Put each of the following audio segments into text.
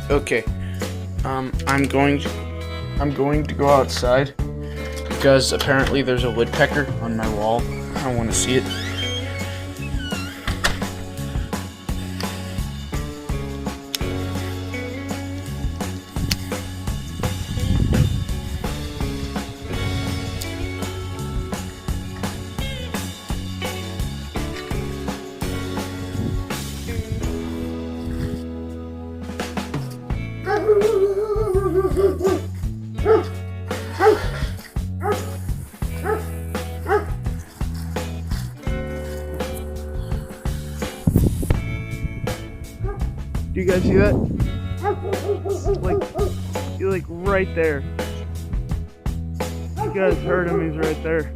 Okay. I'm going to go outside because apparently there's a woodpecker on my wall. I want to see it. Do you guys see that? You're like right there. You guys heard him, he's right there.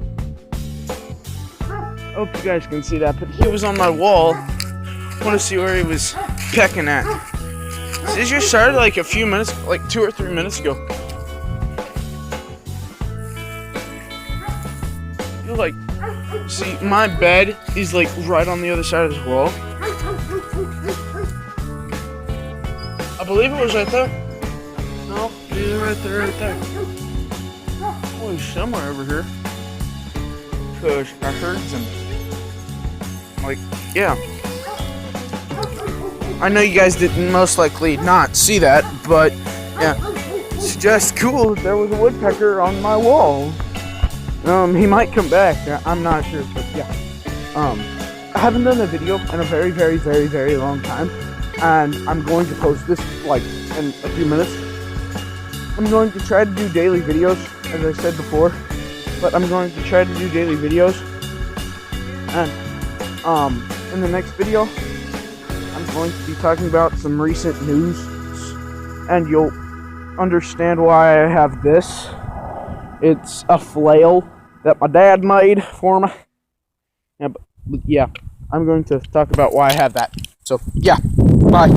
I hope you guys can see that, but he was on my wall. I want to see where he was pecking at. This just started like a few minutes, like 2 or 3 minutes ago. You're like, see, my bed is like right on the other side of this wall. I believe it was right there. No, either right there, right there. Oh, he's somewhere over here. Cause I heard some. Like, yeah. I know you guys didn't most likely not see that, but yeah, it's just cool that there was a woodpecker on my wall. He might come back. I'm not sure, but yeah. I haven't done a video in a very, very, very, very long time, and I'm going to post this like in a few minutes. I'm going to try to do daily videos, as I said before, but I'm going to try to do daily videos, and in the next video, I'm going to be talking about some recent news, and you'll understand why I have this. It's a flail that my dad made for me. Yeah, but yeah, I'm going to talk about why I have that. So, yeah, bye.